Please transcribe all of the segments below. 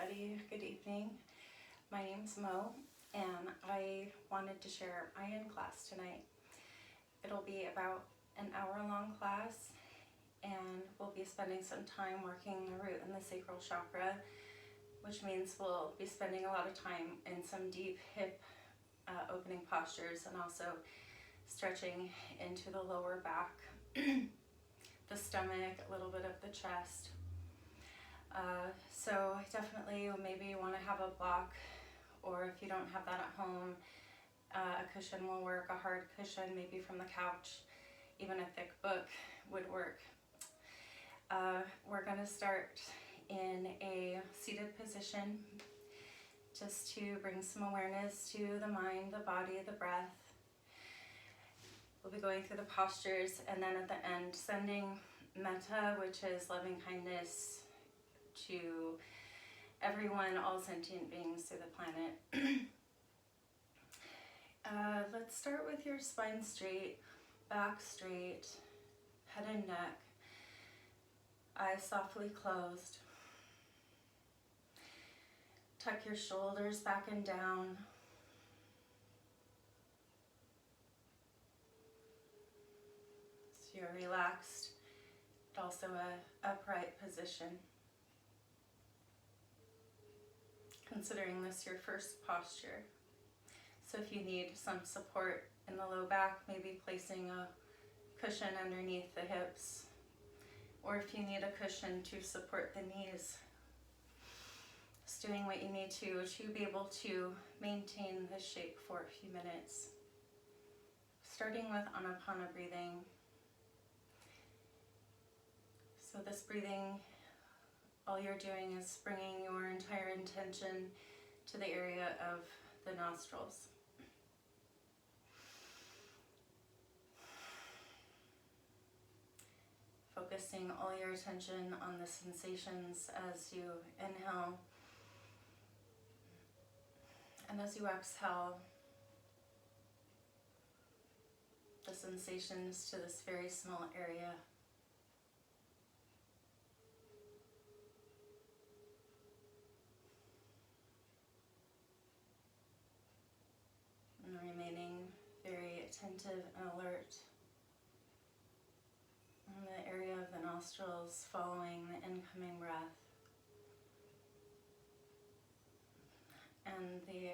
everybody. Good evening. My name's Mo, and I wanted to share my in class tonight. It'll be about an hour-long class, and we'll be spending some time working the root and the sacral chakra, which means we'll be spending a lot of time in some deep hip opening postures, and also stretching into the lower back, the stomach, a little bit of the chest. So definitely maybe you want to have a block, or if you don't have that at home, a cushion will work, a hard cushion maybe from the couch, even a thick book would work. We're going to start in a seated position just to bring some awareness to the mind, the body, the breath. We'll be going through the postures, and then at the end sending metta, which is loving kindness, to everyone, all sentient beings through the planet. Let's start with your spine straight, back straight, head and neck, eyes softly closed. Tuck your shoulders back and down. So you're relaxed, but also an upright position. Considering this your first posture. So if you need some support in the low back, maybe placing a cushion underneath the hips, or if you need a cushion to support the knees, just doing what you need to be able to maintain this shape for a few minutes. Starting with Anapana breathing. So this breathing, all you're doing is bringing your entire intention to the area of the nostrils. Focusing all your attention on the sensations as you inhale, and as you exhale, the sensations to this very small area. And remaining very attentive and alert in the area of the nostrils, following the incoming breath and the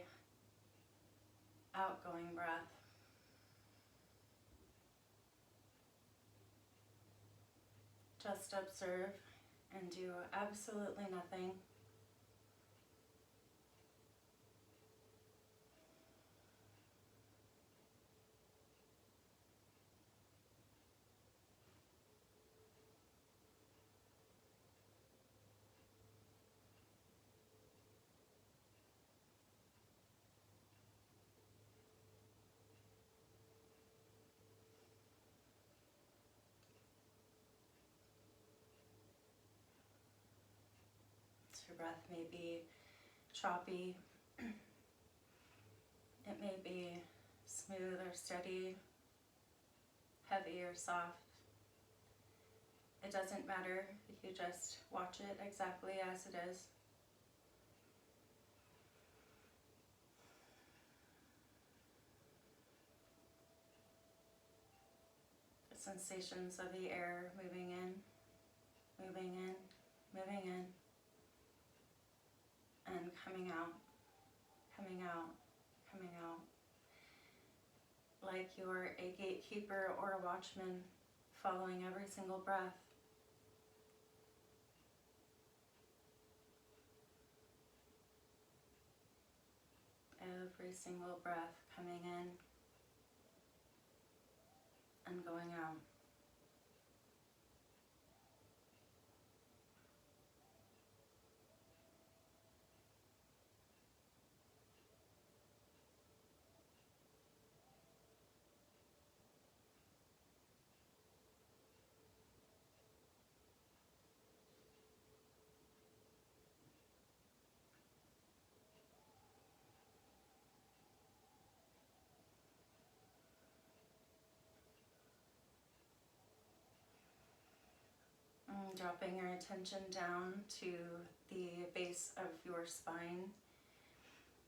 outgoing breath. Just observe and do absolutely nothing. Your breath may be choppy, it may be smooth or steady, heavy or soft. It doesn't matter if you just watch it exactly as it is. The sensations of the air moving in, moving in, moving in, and coming out, coming out, coming out. Like you're a gatekeeper or a watchman, following every single breath. Every single breath coming in and going out. Dropping your attention down to the base of your spine,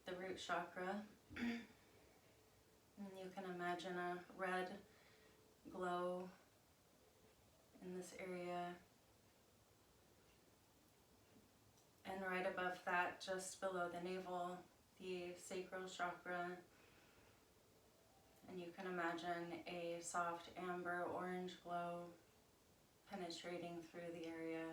the root chakra. And you can imagine a red glow in this area. And right above that, just below the navel, the sacral chakra. And you can imagine a soft amber orange glow penetrating through the area.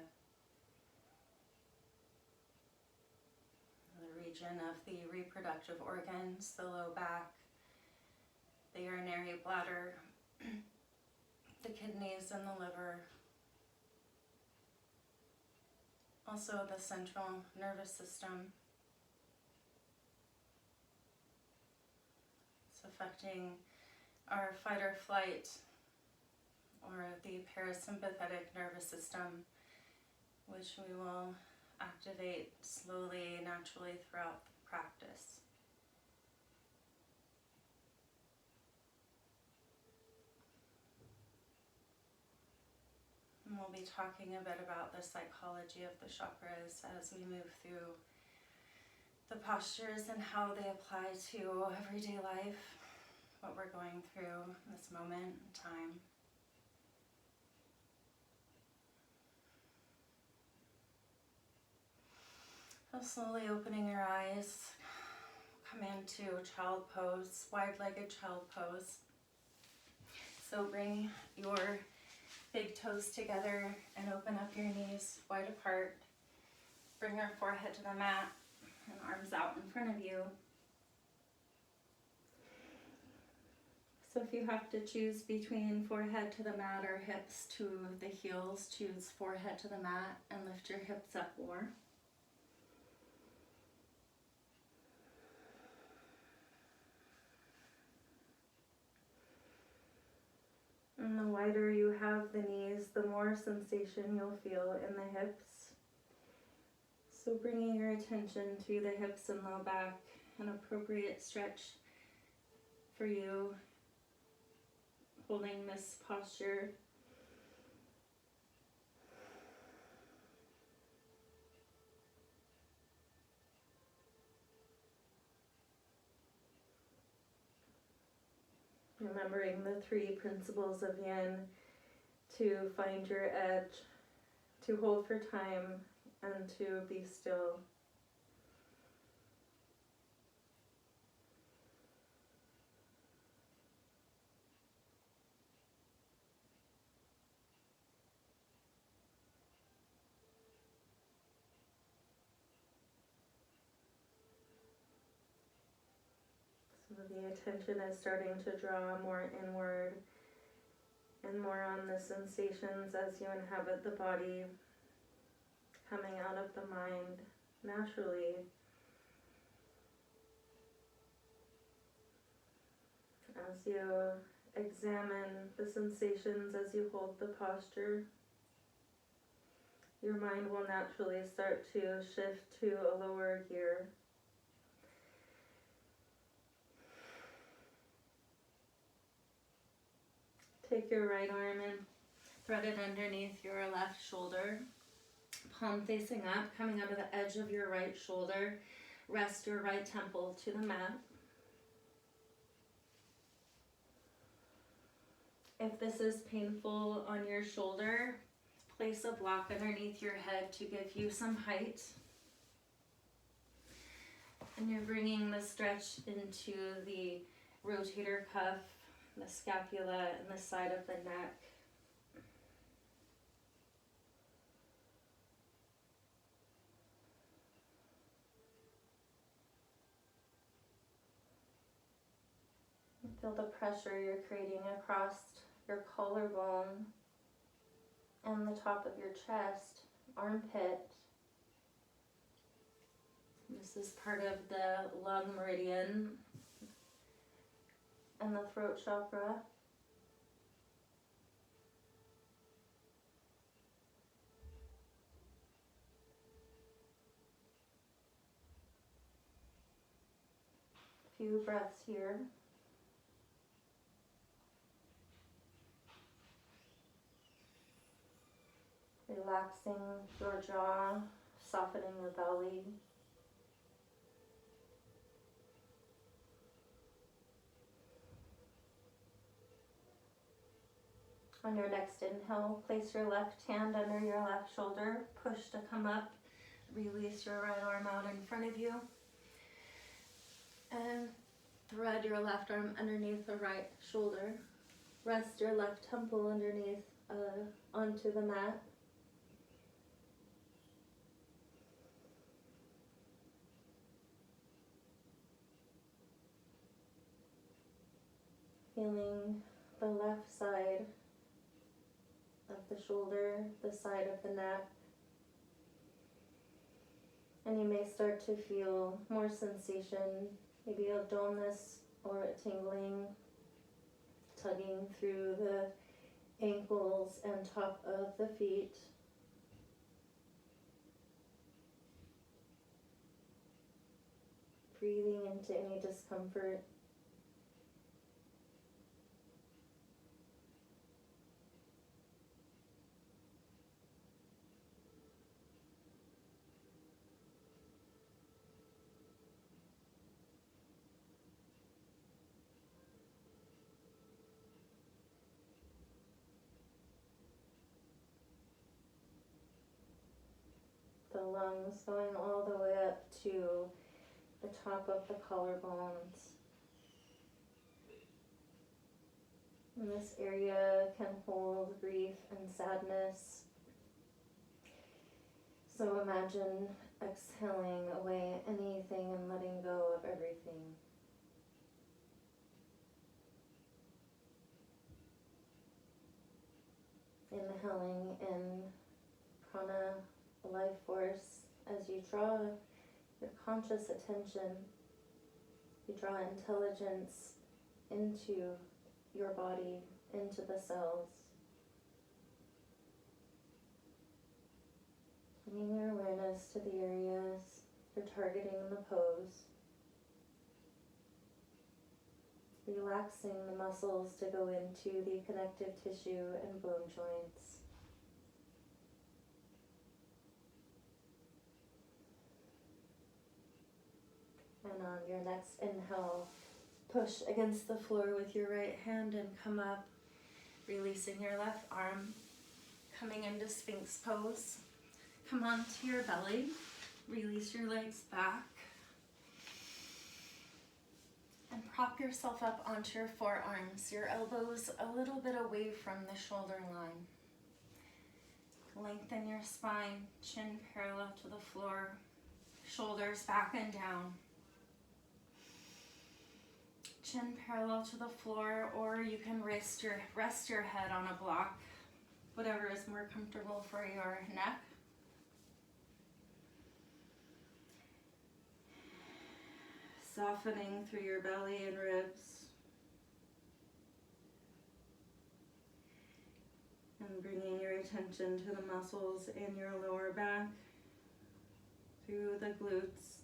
The region of the reproductive organs, the low back, the urinary bladder, the kidneys and the liver. Also the central nervous system. It's affecting our fight or flight, or the parasympathetic nervous system, which we will activate slowly, naturally throughout the practice. And we'll be talking a bit about the psychology of the chakras as we move through the postures and how they apply to everyday life, what we're going through in this moment in time. So slowly opening your eyes, come into child pose, wide-legged child pose. So bring your big toes together and open up your knees wide apart. Bring your forehead to the mat and arms out in front of you. So if you have to choose between forehead to the mat or hips to the heels, choose forehead to the mat and lift your hips up more. And the wider you have the knees, the more sensation you'll feel in the hips. So bringing your attention to the hips and low back, an appropriate stretch for you, holding this posture. Remembering the 3 principles of yin, to find your edge, to hold for time, and to be still. So the attention is starting to draw more inward and more on the sensations as you inhabit the body, coming out of the mind naturally. As you examine the sensations as you hold the posture, your mind will naturally start to shift to a lower gear. Take your right arm and thread it underneath your left shoulder. Palm facing up, coming out of the edge of your right shoulder. Rest your right temple to the mat. If this is painful on your shoulder, place a block underneath your head to give you some height. And you're bringing the stretch into the rotator cuff, the scapula, and the side of the neck. Feel the pressure you're creating across your collarbone and the top of your chest, armpit. This is part of the lung meridian and the throat chakra. A few breaths here. relaxing your jaw, softening the belly. On your next inhale, place your left hand under your left shoulder, push to come up, release your right arm out in front of you, and thread your left arm underneath the right shoulder. Rest your left temple underneath onto the mat. Feeling the left side of the shoulder, the side of the neck. And you may start to feel more sensation, maybe a dullness or a tingling, tugging through the ankles and top of the feet. Breathing into any discomfort. The lungs going all the way up to the top of the collarbones. And this area can hold grief and sadness. So imagine exhaling away anything and letting go of everything. Inhaling in prana, life force, as you draw your conscious attention, you draw intelligence into your body, into the cells. Bringing your awareness to the areas you're targeting in the pose. Relaxing the muscles to go into the connective tissue and bone joints. And on your next inhale, push against the floor with your right hand and come up, releasing your left arm, coming into Sphinx pose. Come onto your belly, release your legs back, and prop yourself up onto your forearms, your elbows a little bit away from the shoulder line. Lengthen your spine, chin parallel to the floor, shoulders back and down. Chin parallel to the floor, or you can rest your head on a block, whatever is more comfortable for your neck. Softening through your belly and ribs. And bringing your attention to the muscles in your lower back, through the glutes,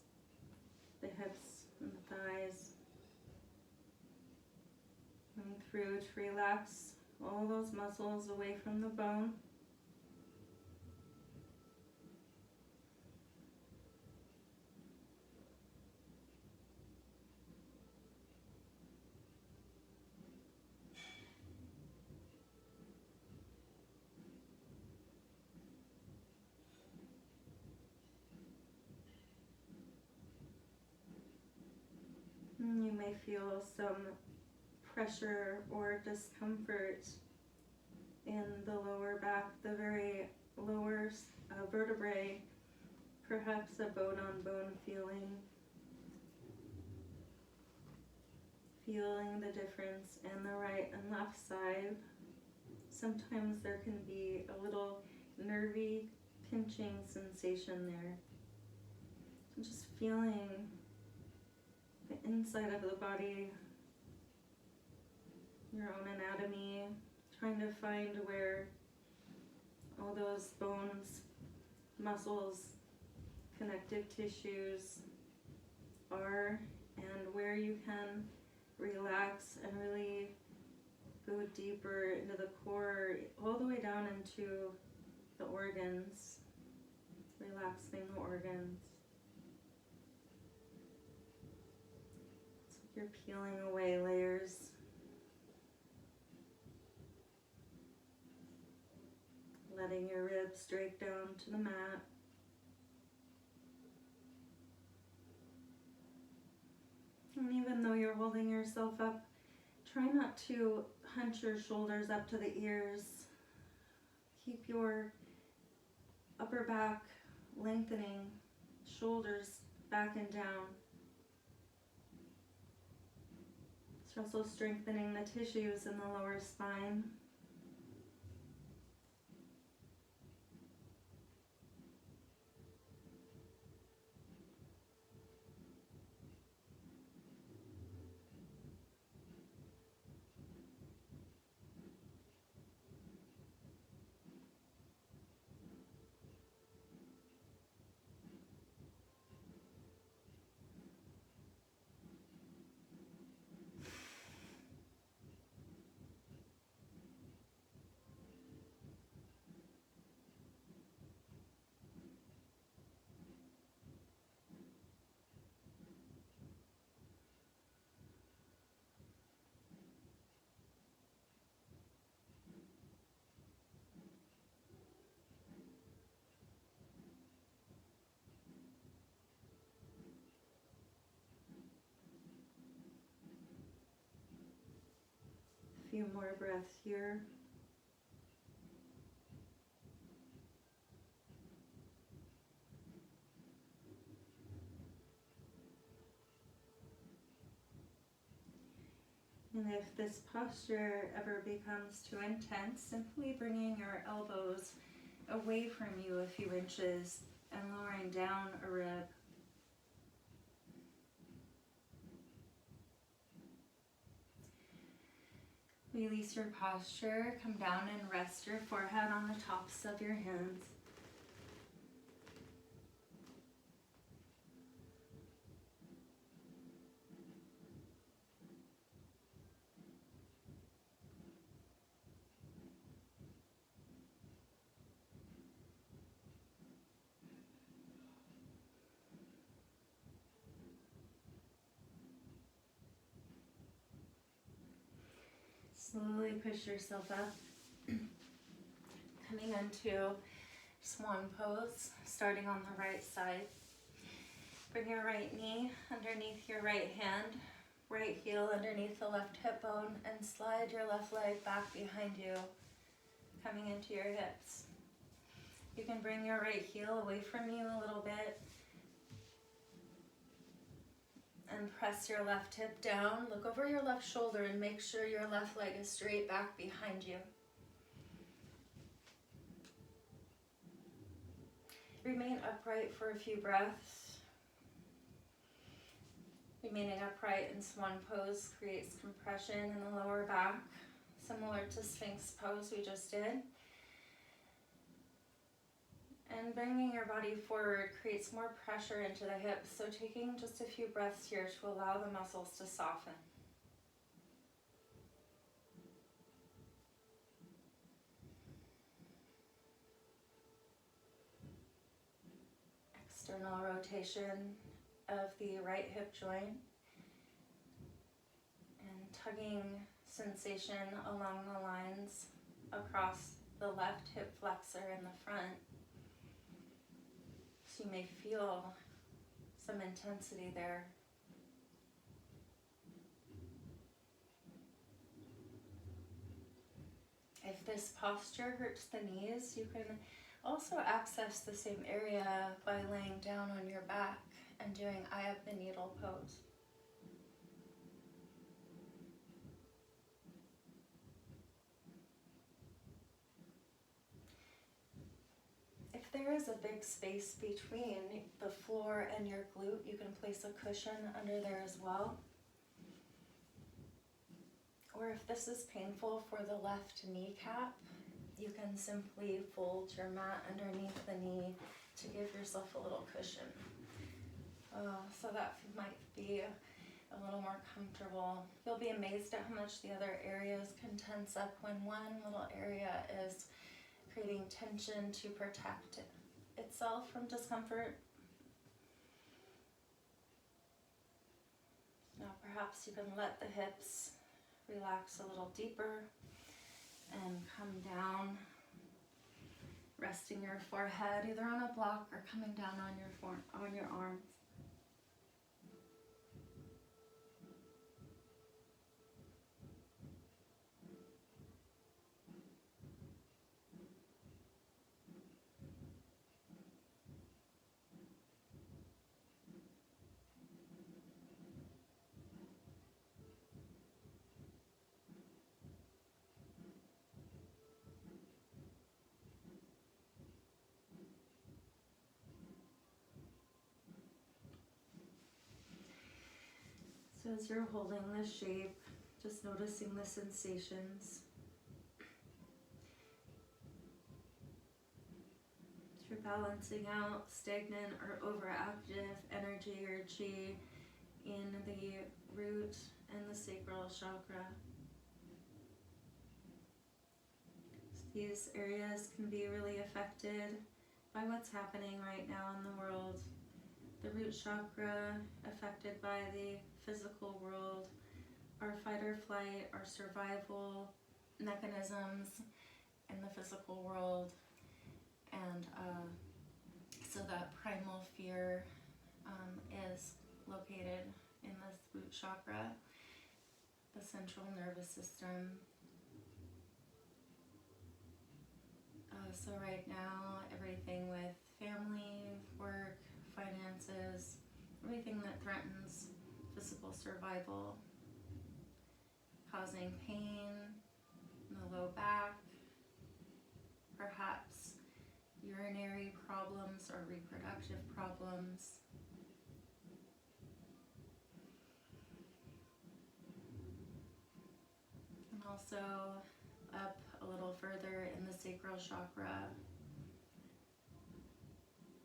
the hips and the thighs. And through to relax all those muscles away from the bone. And you may feel some pressure or discomfort in the lower back, the very lower vertebrae, perhaps a bone-on-bone feeling. Feeling the difference in the right and left side. Sometimes there can be a little nervy pinching sensation there. So just feeling the inside of the body, your own anatomy, trying to find where all those bones, muscles, connective tissues are, and where you can relax and really go deeper into the core, all the way down into the organs, relaxing the organs. It's like you're peeling away layers. Letting your ribs drape down to the mat. And even though you're holding yourself up, try not to hunch your shoulders up to the ears. Keep your upper back lengthening, shoulders back and down. It's also strengthening the tissues in the lower spine. A few more breaths here. And if this posture ever becomes too intense, simply bringing your elbows away from you a few inches and lowering down a rib. Release your posture, come down and rest your forehead on the tops of your hands. Slowly push yourself up, coming into swan pose, starting on the right side. Bring your right knee underneath your right hand, right heel underneath the left hip bone, and slide your left leg back behind you, coming into your hips. You can bring your right heel away from you a little bit and press your left hip down. Look over your left shoulder and make sure your left leg is straight back behind you. Remain upright for a few breaths. Remaining upright in swan pose creates compression in the lower back, similar to Sphinx pose we just did. And bringing your body forward creates more pressure into the hips, so taking just a few breaths here to allow the muscles to soften. External rotation of the right hip joint and tugging sensation along the lines across the left hip flexor in the front. So you may feel some intensity there. If this posture hurts the knees, you can also access the same area by laying down on your back and doing eye of the needle pose. If there is a big space between the floor and your glute, you can place a cushion under there as well. Or if this is painful for the left kneecap, you can simply fold your mat underneath the knee to give yourself a little cushion. So that might be a little more comfortable. You'll be amazed at how much the other areas can tense up when one little area is creating tension to protect itself from discomfort. Now perhaps you can let the hips relax a little deeper and come down, resting your forehead either on a block or coming down on your arms. So as you're holding this shape, just noticing the sensations. If you're balancing out stagnant or overactive energy or chi in the root and the sacral chakra. These areas can be really affected by what's happening right now in the world. The root chakra affected by the physical world, our fight or flight, our survival mechanisms in the physical world, and so that primal fear is located in this root chakra, the central nervous system. So right now, everything with family, work, finances, everything that threatens physical survival, causing pain in the low back, perhaps urinary problems or reproductive problems. And also up a little further in the sacral chakra,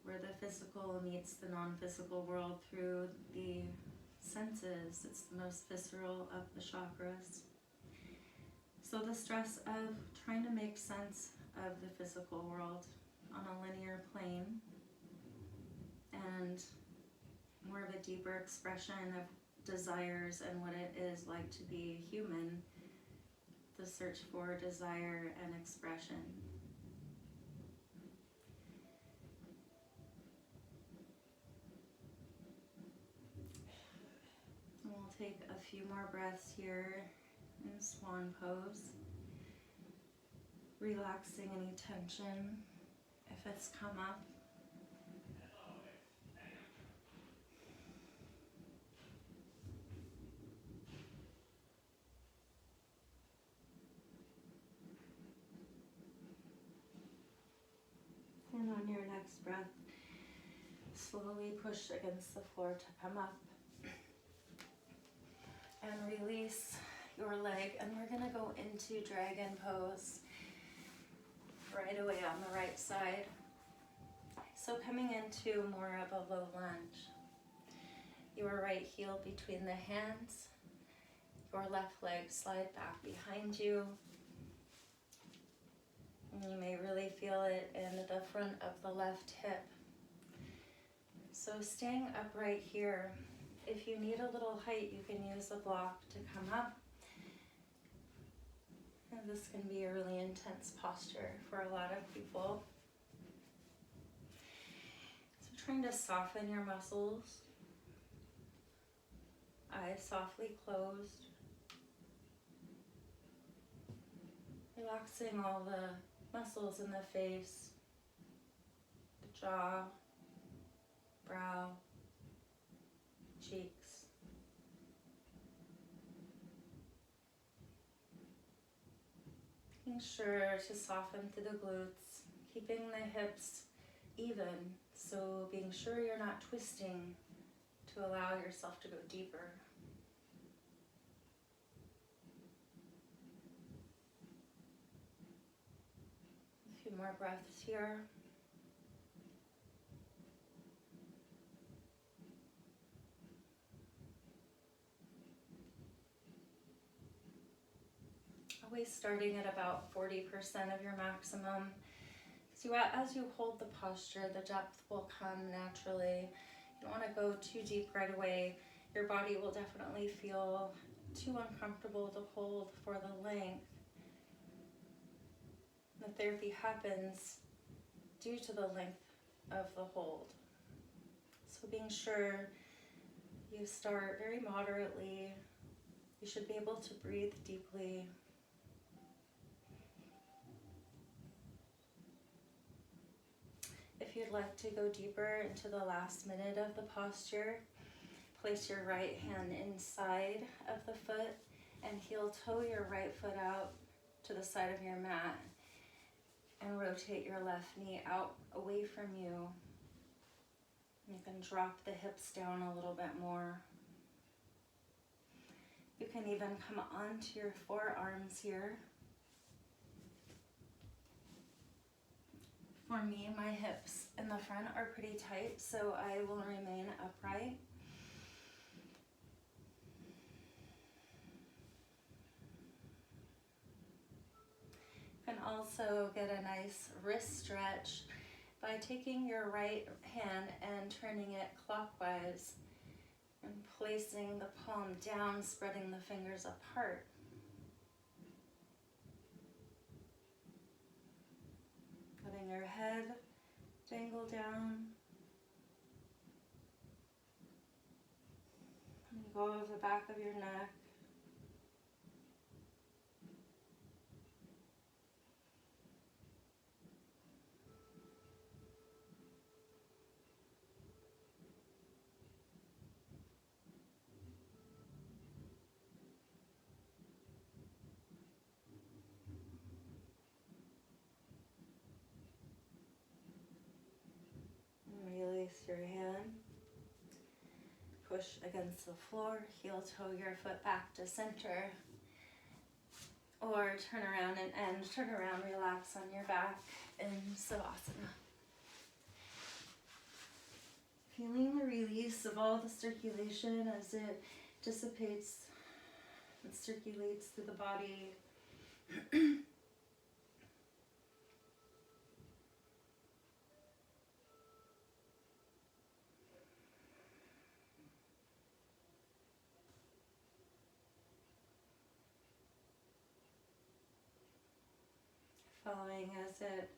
where the physical meets the non-physical world through the senses. It's the most visceral of the chakras. So the stress of trying to make sense of the physical world on a linear plane and more of a deeper expression of desires and what it is like to be human, the search for desire and expression. And we'll take a few more breaths here in swan pose, relaxing any tension if it's come up. And on your next breath, slowly push against the floor to come up. And release your leg. And we're going to go into dragon pose right away on the right side. So coming into more of a low lunge. Your right heel between the hands. Your left leg slide back behind you. And you may really feel it in the front of the left hip. So staying upright here. If you need a little height, you can use a block to come up. And this can be a really intense posture for a lot of people. So trying to soften your muscles. Eyes softly closed. Relaxing all the muscles in the face, the jaw, brow, cheeks. Making sure to soften through the glutes, keeping the hips even, so being sure you're not twisting to allow yourself to go deeper. A few more breaths here. Always starting at about 40% of your maximum So as you hold the posture, the depth will come naturally. You don't want to go too deep right away. Your body will definitely feel too uncomfortable to hold for the length. The therapy happens due to the length of the hold. So being sure you start very moderately. You should be able to breathe deeply. If you'd like to go deeper into the last minute of the posture, place your right hand inside of the foot and heel toe your right foot out to the side of your mat and rotate your left knee out away from you. You can drop the hips down a little bit more. You can even come onto your forearms here. For me, my hips in the front are pretty tight, so I will remain upright. You can also get a nice wrist stretch by taking your right hand and turning it clockwise and placing the palm down, spreading the fingers apart. Letting your head dangle down. And go over the back of your neck. Release your hand. Push against the floor. Heel toe your foot back to center. Or turn around and turn around, relax on your back in Savasana. Feeling the release of all the circulation as it dissipates and circulates through the body. Following as it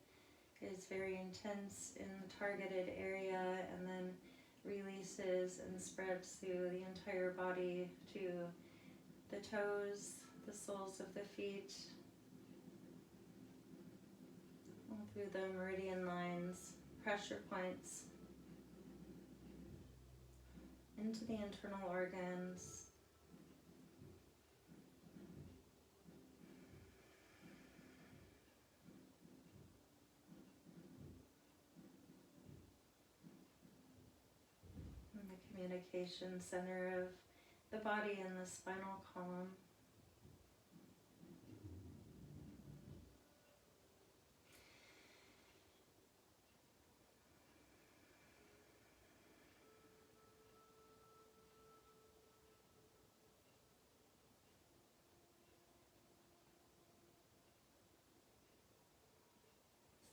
is very intense in the targeted area and then releases and spreads through the entire body to the toes, the soles of the feet, all through the meridian lines, pressure points, into the internal organs. Communication center of the body and the spinal column.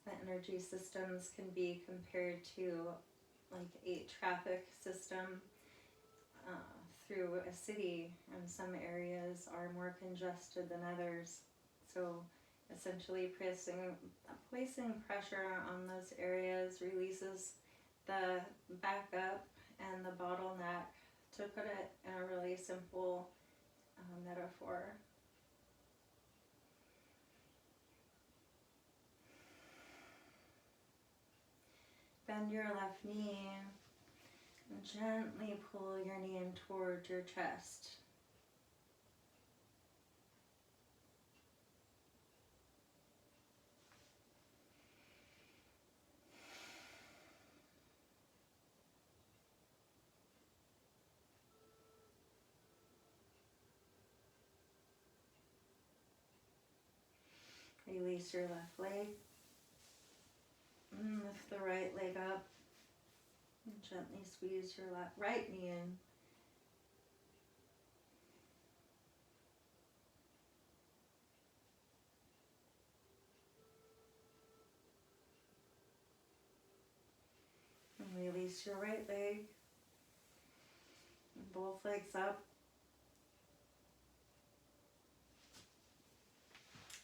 The energy systems can be compared to like a traffic system through a city, and some areas are more congested than others. So essentially placing pressure on those areas releases the backup and the bottleneck, to put it in a really simple metaphor. Bend your left knee and gently pull your knee in toward your chest. Release your left leg. Lift the right leg up. And gently squeeze your right knee in. And release your right leg. Both legs up.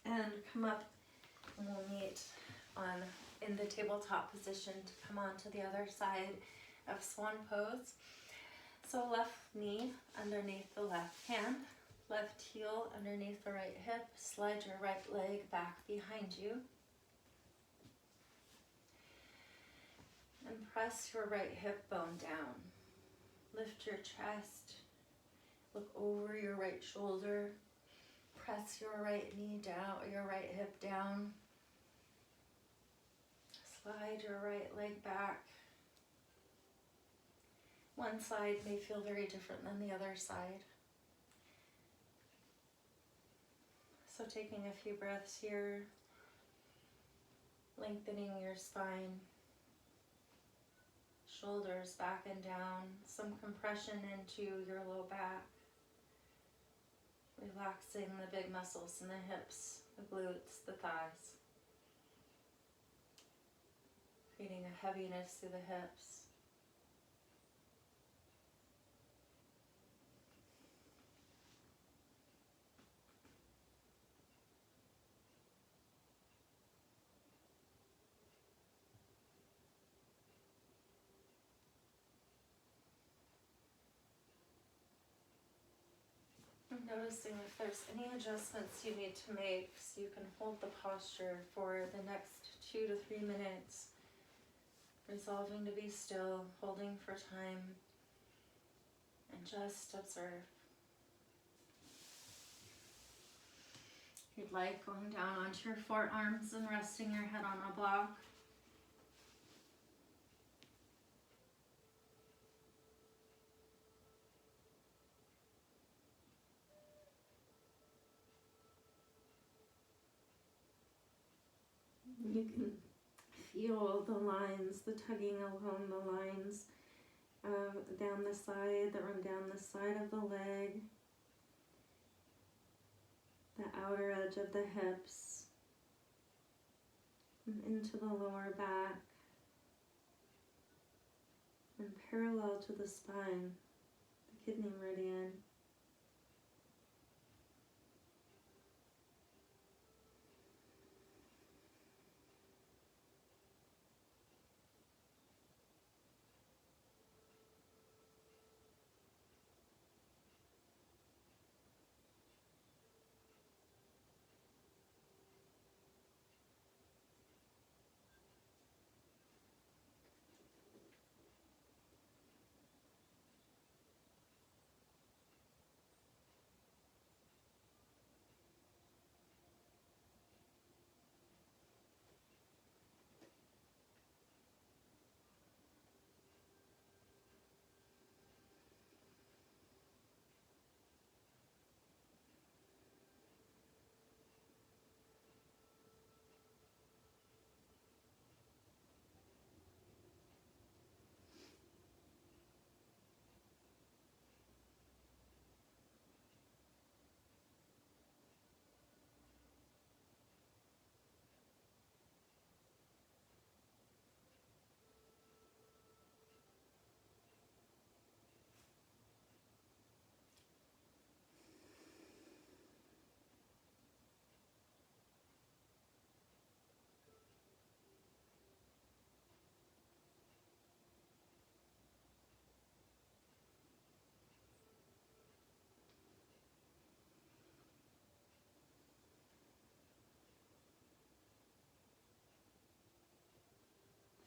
And come up, and we'll meet in the tabletop position to come on to the other side of swan pose. So left knee underneath the left hand, left heel underneath the right hip, slide your right leg back behind you. And press your right hip bone down. Lift your chest, look over your right shoulder, press your right knee down, your right hip down. Slide your right leg back. One side may feel very different than the other side. So taking a few breaths here, lengthening your spine, shoulders back and down, some compression into your low back, relaxing the big muscles in the hips, the glutes, the thighs, creating a heaviness through the hips. Noticing if there's any adjustments you need to make, so you can hold the posture for the next 2 to 3 minutes, resolving to be still, holding for time, and just observe. If you'd like, going down onto your forearms and resting your head on a block. You can feel the lines, the tugging along the lines down the side, that run down the side of the leg, the outer edge of the hips, and into the lower back, and parallel to the spine, the kidney meridian.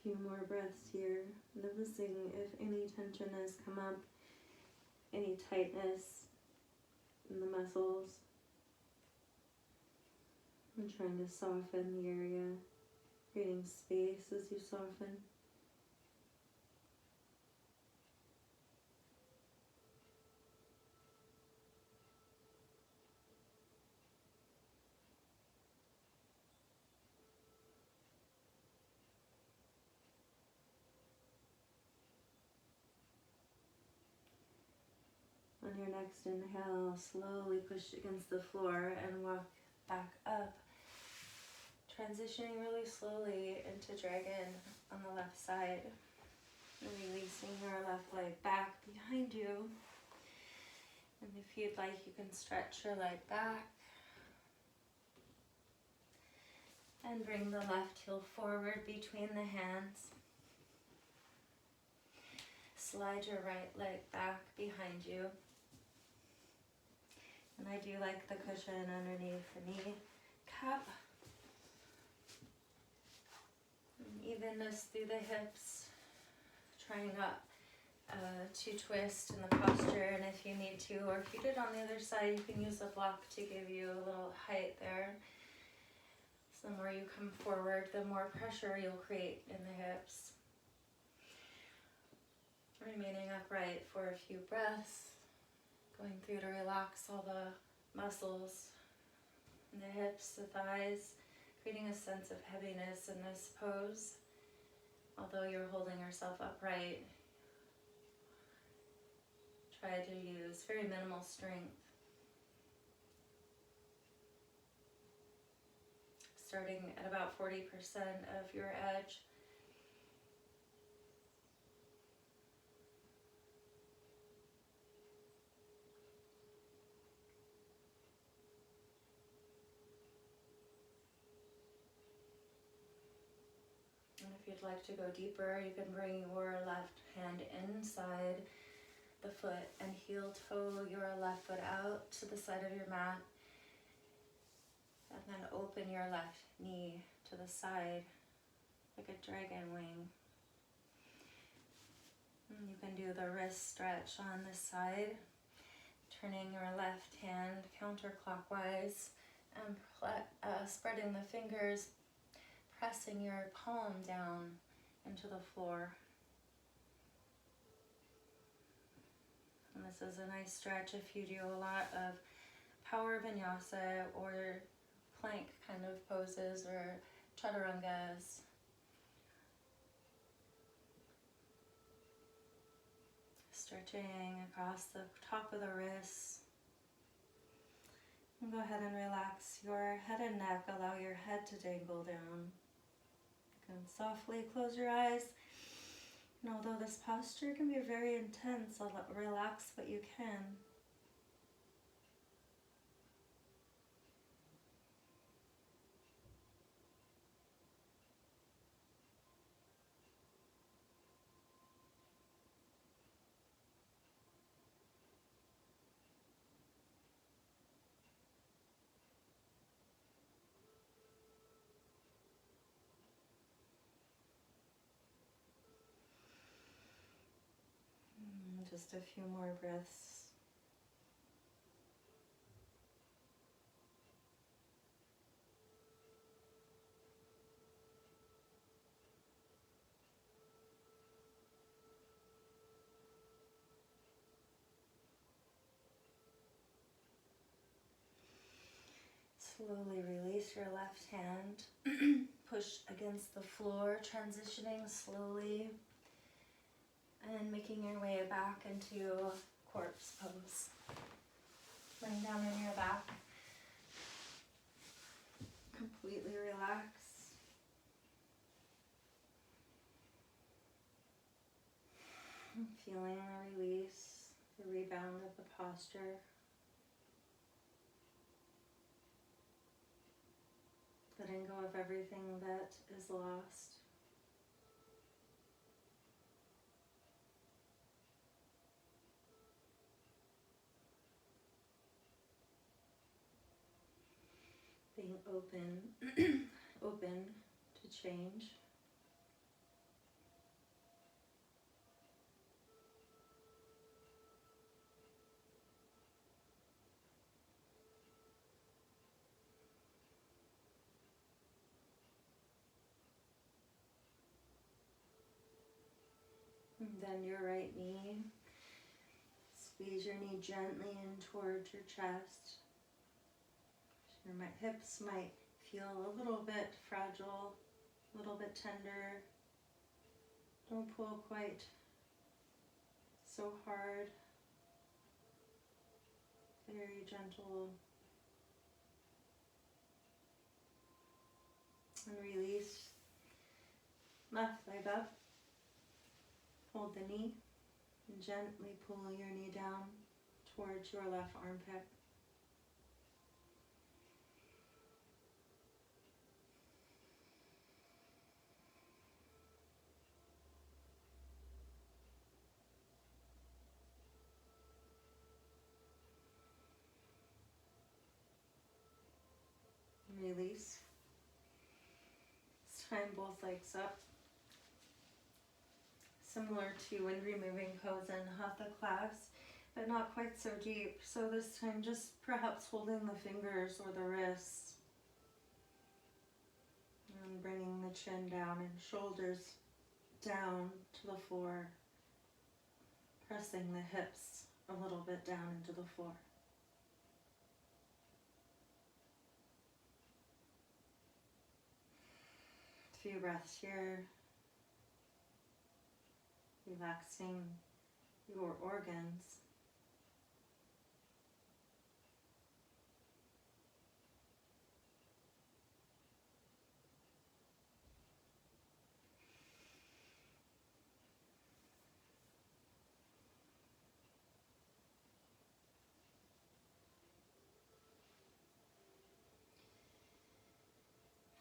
Few more breaths here, noticing if any tension has come up, any tightness in the muscles, and trying to soften the area, creating space as you soften. On your next inhale, slowly push against the floor and walk back up, transitioning really slowly into dragon on the left side. And releasing your left leg back behind you. And if you'd like, you can stretch your leg back. And bring the left heel forward between the hands. Slide your right leg back behind you. And I do like the cushion underneath the knee cap. And evenness through the hips. Trying not to twist in the posture, and if you need to, or if you did on the other side, you can use a block to give you a little height there. So the more you come forward, the more pressure you'll create in the hips. Remaining upright for a few breaths, going through to relax all the muscles in the hips, the thighs, creating a sense of heaviness in this pose. Although you're holding yourself upright, try to use very minimal strength. Starting at about 40% of your edge. And if you'd like to go deeper, you can bring your left hand inside the foot and heel toe your left foot out to the side of your mat. And then open your left knee to the side like a dragon wing. And you can do the wrist stretch on this side, turning your left hand counterclockwise and spreading the fingers, pressing your palm down into the floor. And this is a nice stretch if you do a lot of power vinyasa or plank kind of poses or chaturangas. Stretching across the top of the wrists. And go ahead and relax your head and neck. Allow your head to dangle down. You can softly close your eyes. And although this posture can be very intense, relax what you can. Just a few more breaths. Slowly release your left hand. Push against the floor, transitioning slowly. And making your way back into corpse pose. Laying down on your back. Completely relax. Feeling the release, the rebound of the posture. Letting go of everything that is lost. Being open to change. And then your right knee. Squeeze your knee gently in towards your chest. Your hips might feel a little bit fragile, a little bit tender. Don't pull quite so hard. Very gentle. And release. Left leg up. hold the knee and gently pull your knee down towards your left armpit. Release. This time both legs up. Similar to when removing pose in hatha class, but not quite so deep. So this time just perhaps holding the fingers or the wrists. And bringing the chin down and shoulders down to the floor. Pressing the hips a little bit down into the floor. A few breaths here. Relaxing your organs.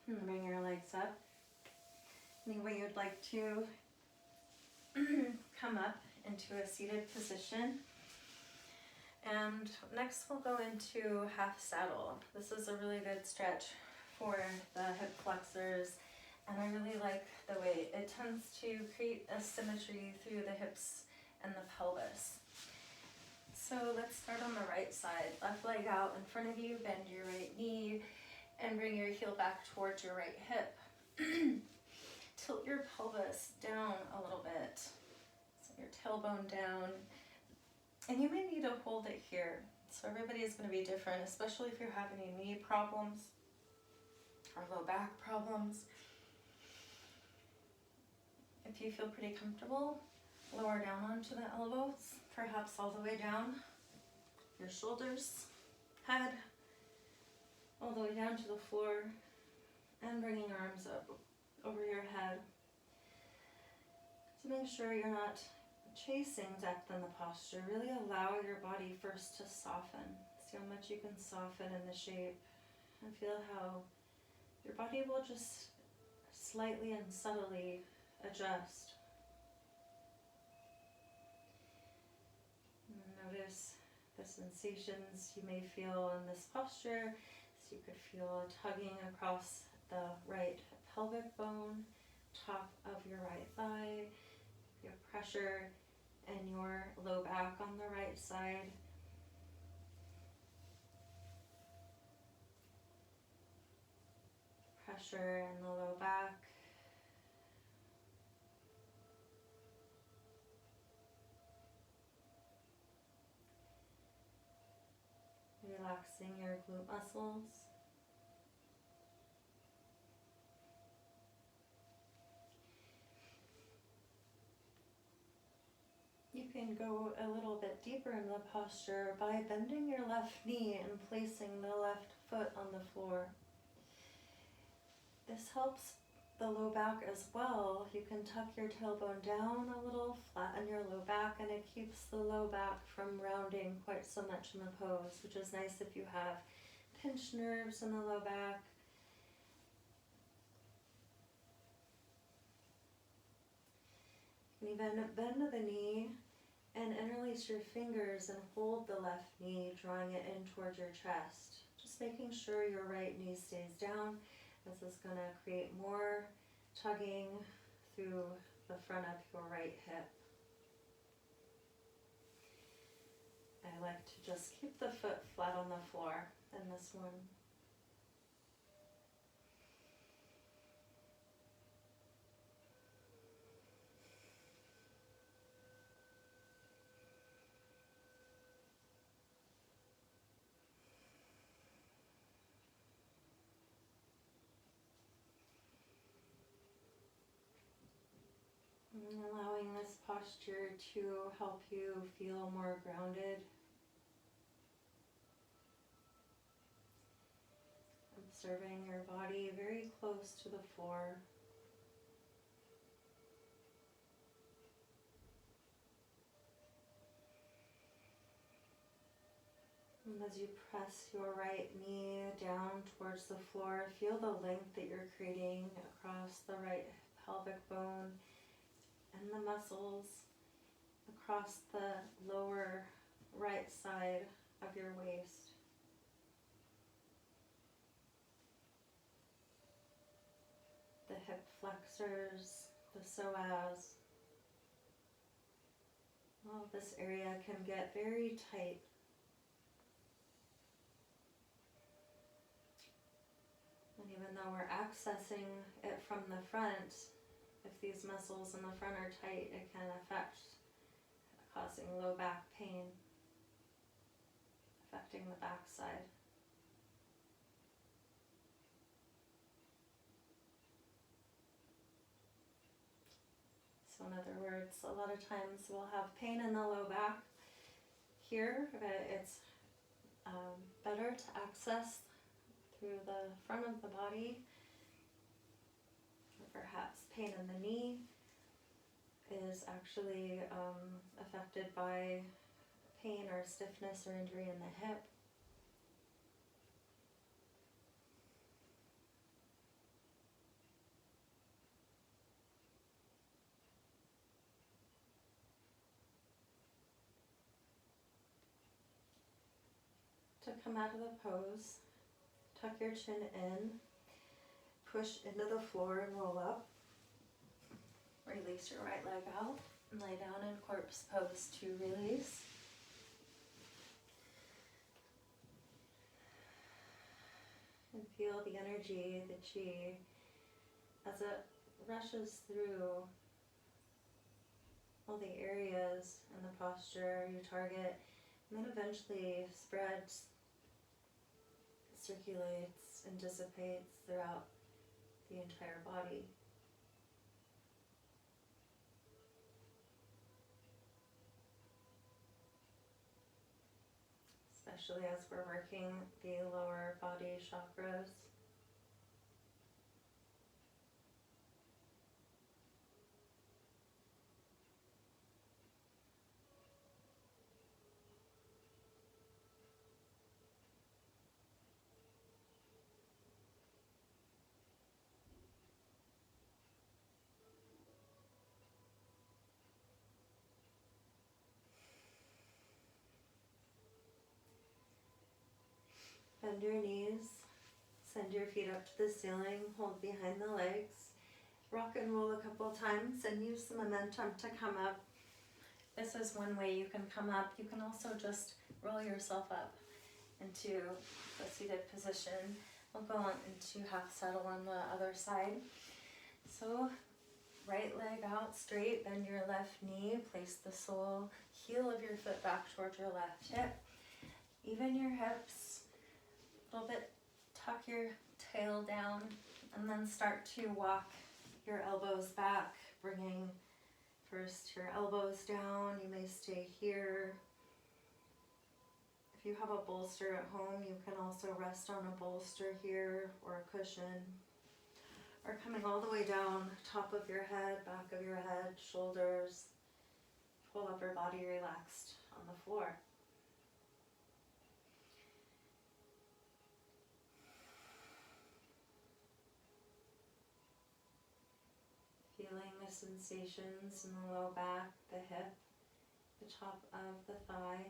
And bring your legs up. Any way you'd like to come up into a seated position. And next we'll go into half saddle. This is a really good stretch for the hip flexors, and I really like the way it tends to create a symmetry through the hips and the pelvis. So let's start on the right side. Left leg out in front of you, bend your right knee, and bring your heel back towards your right hip. Tilt your pelvis down a little bit, so your tailbone down. And you may need to hold it here. So everybody is going to be different, especially if you're having any knee problems or low back problems. If you feel pretty comfortable, lower down onto the elbows, perhaps all the way down your shoulders, head, all the way down to the floor, and bringing your arms up over your head. So make sure you're not chasing depth in the posture. Really allow your body first to soften. See how much you can soften in the shape, and feel how your body will just slightly and subtly adjust. And notice the sensations you may feel in this posture. So you could feel a tugging across the right pelvic bone, top of your right thigh, your pressure and your low back on the right side. Pressure in the low back. Relaxing your glute muscles. You can go a little bit deeper in the posture by bending your left knee and placing the left foot on the floor. This helps the low back as well. You can tuck your tailbone down a little, flatten your low back, and it keeps the low back from rounding quite so much in the pose, which is nice if you have pinched nerves in the low back. You can even bend the knee and interlace your fingers and hold the left knee, drawing it in towards your chest. Just making sure your right knee stays down. This is going to create more tugging through the front of your right hip. I like to just keep the foot flat on the floor in this one. And allowing this posture to help you feel more grounded. Observing your body very close to the floor. And as you press your right knee down towards the floor, feel the length that you're creating across the right pelvic bone and the muscles across the lower right side of your waist. The hip flexors, the psoas. All of this area can get very tight. And even though we're accessing it from the front, if these muscles in the front are tight, it can affect causing low back pain, affecting the back side. So in other words, a lot of times we'll have pain in the low back here, but it's better to access through the front of the body. Or perhaps pain in the knee is actually affected by pain or stiffness or injury in the hip. To come out of the pose, tuck your chin in, push into the floor and roll up. Release your right leg out and lay down in corpse pose to release. And feel the energy, the chi, as it rushes through all the areas in the posture you target, and then eventually spreads, circulates, and dissipates throughout the entire body. Especially as we're working the lower body chakras. Bend your knees, send your feet up to the ceiling, hold behind the legs, rock and roll a couple times and use the momentum to come up. This is one way you can come up. You can also just roll yourself up into the seated position. We'll go on into half saddle on the other side. So right leg out straight, bend your left knee, place the sole heel of your foot back towards your left hip. Even your hips, a little bit, tuck your tail down, and then start to walk your elbows back, bringing first your elbows down. You may stay here. If you have a bolster at home, you can also rest on a bolster here or a cushion. Or coming all the way down, top of your head, back of your head, shoulders, whole upper body relaxed on the floor. Feeling the sensations in the low back, the hip, the top of the thigh.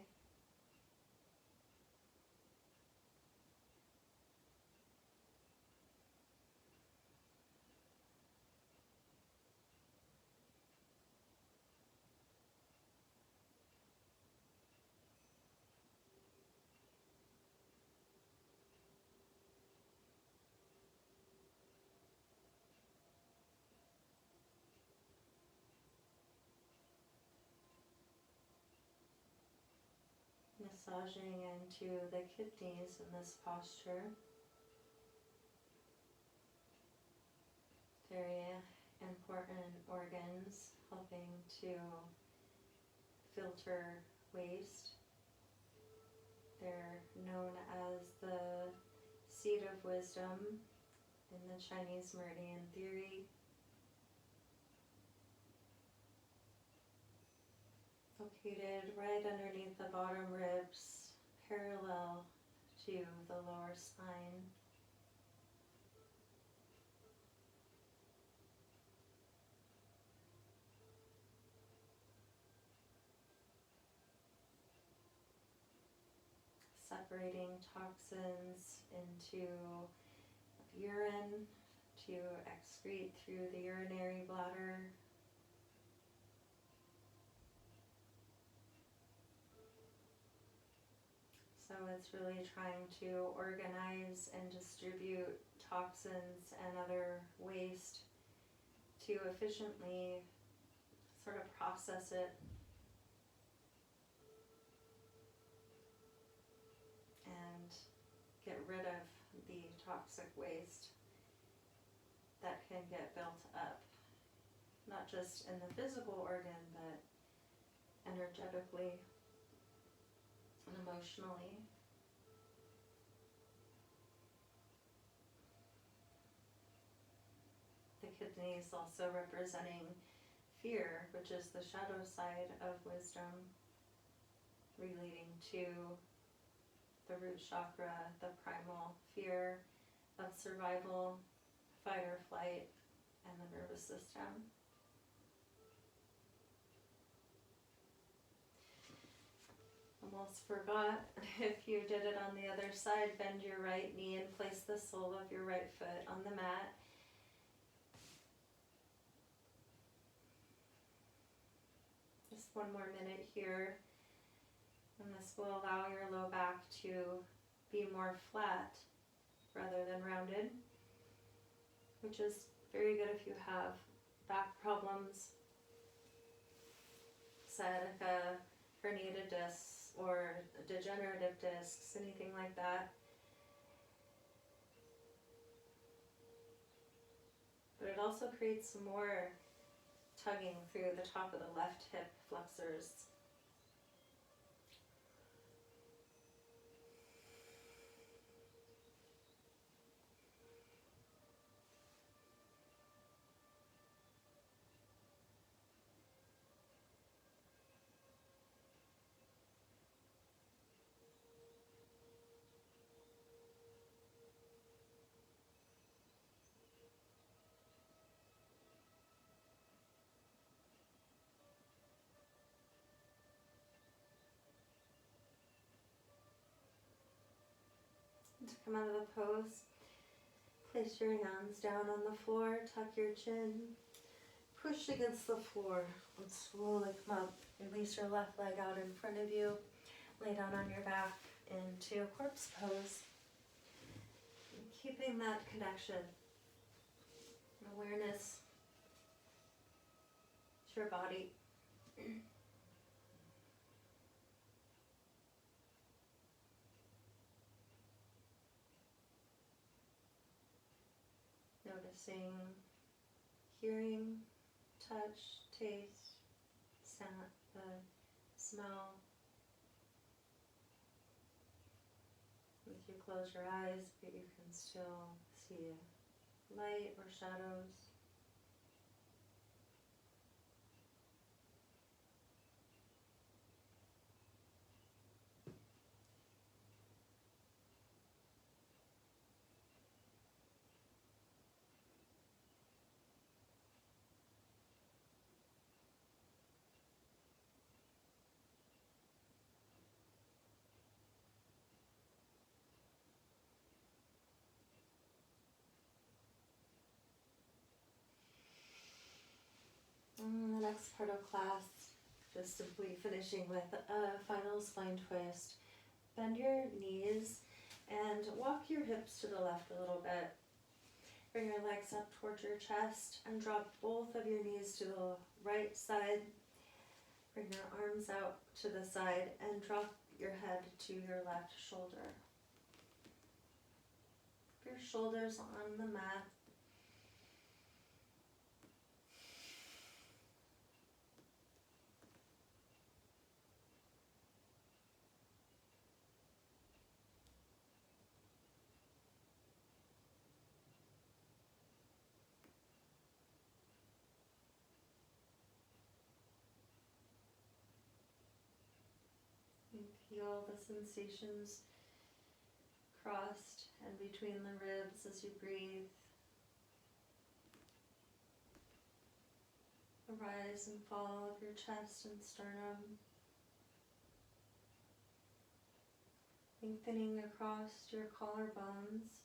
Massaging into the kidneys in this posture. Very important organs, helping to filter waste. They're known as the seat of wisdom in the Chinese meridian theory. Located right underneath the bottom ribs, parallel to the lower spine. Separating toxins into urine to excrete through the urinary bladder. So it's really trying to organize and distribute toxins and other waste to efficiently sort of process it and get rid of the toxic waste that can get built up, not just in the physical organ, but energetically and emotionally. The kidneys also representing fear, which is the shadow side of wisdom, relating to the root chakra, the primal fear of survival, fight or flight, and the nervous system. Almost forgot, if you did it on the other side, bend your right knee and place the sole of your right foot on the mat. Just one more minute here, and this will allow your low back to be more flat rather than rounded, which is very good if you have back problems, sciatica, herniated discs, or degenerative discs, anything like that. But it also creates some more tugging through the top of the left hip flexors. To come out of the pose, place your hands down on the floor, tuck your chin, push against the floor, and slowly come up. Release your left leg out in front of you, lay down on your back into corpse pose, keeping that connection, awareness to your body. Noticing, hearing, touch, taste, sound, smell. If you close your eyes, but you can still see light or shadows. The next part of class, just simply finishing with a final spine twist. Bend your knees and walk your hips to the left a little bit. Bring your legs up towards your chest and drop both of your knees to the right side. Bring your arms out to the side and drop your head to your left shoulder. Your shoulders on the mat. Feel the sensations crossed and between the ribs as you breathe. The rise and fall of your chest and sternum. Lengthening across your collarbones.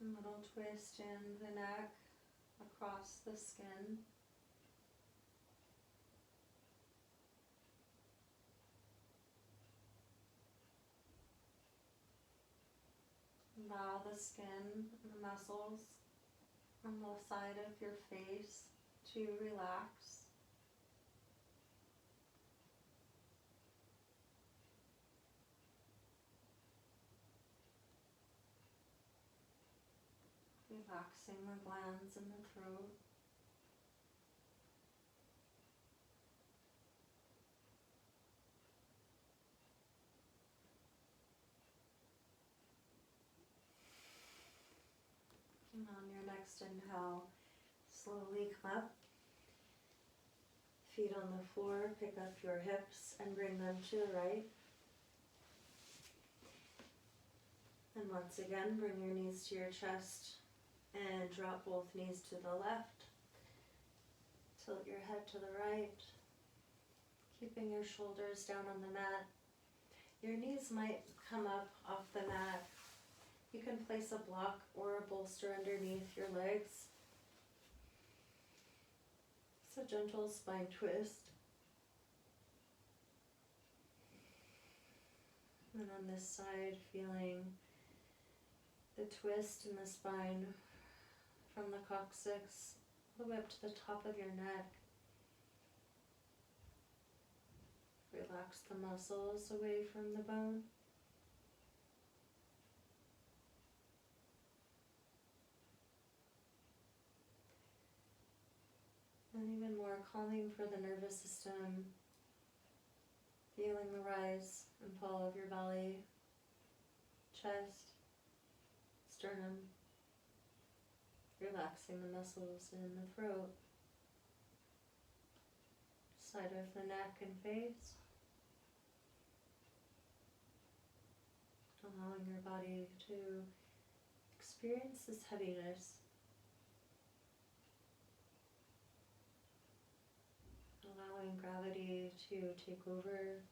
A little twist in the neck across the skin. Allow the skin and the muscles on the side of your face to relax. Relaxing the glands in the throat. And on your next inhale, slowly come up. Feet on the floor, pick up your hips and bring them to the right. And once again, bring your knees to your chest and drop both knees to the left. Tilt your head to the right, keeping your shoulders down on the mat. Your knees might come up off the mat. You can place a block or a bolster underneath your legs. It's a gentle spine twist. And on this side, feeling the twist in the spine from the coccyx all the way up to the top of your neck. Relax the muscles away from the bone. And even more calming for the nervous system, feeling the rise and fall of your belly, chest, sternum, relaxing the muscles in the throat, side of the neck and face, allowing your body to experience this heaviness. Allowing gravity to take over.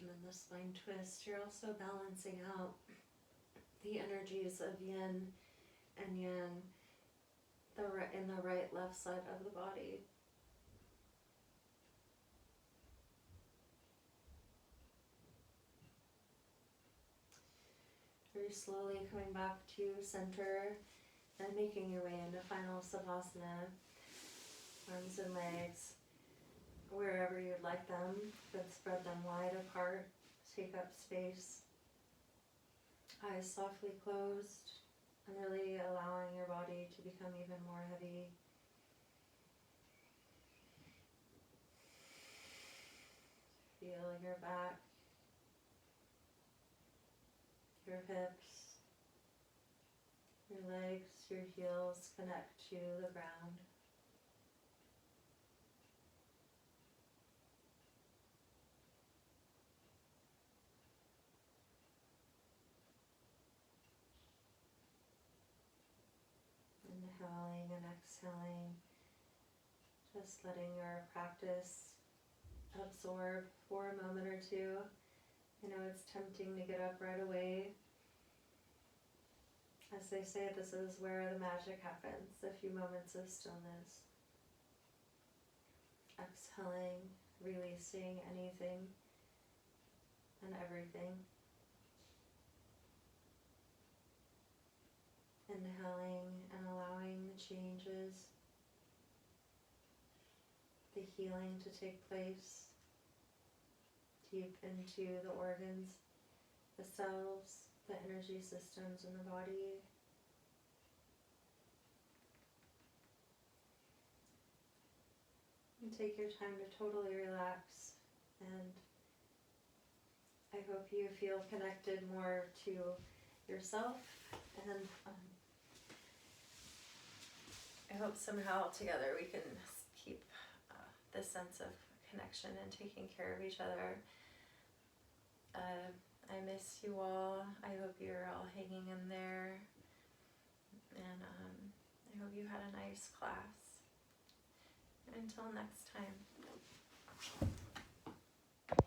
And then the spine twist, you're also balancing out the energies of yin and yang in the right left side of the body. Very slowly coming back to center and making your way into final savasana. Arms and legs wherever you'd like them, but spread them wide apart, take up space. Eyes softly closed, and really allowing your body to become even more heavy. Feel your back, your hips, your legs, your heels connect to the ground. Inhaling and exhaling, just letting your practice absorb for a moment or two. I know it's tempting to get up right away. As they say, this is where the magic happens, a few moments of stillness. Exhaling, releasing anything and everything. Inhaling and allowing the changes, the healing to take place deep into the organs, the cells, the energy systems in the body. And take your time to totally relax, and I hope you feel connected more to yourself, and I hope somehow together we can keep this sense of connection and taking care of each other. I miss you all. I hope you're all hanging in there, and I hope you had a nice class. Until next time.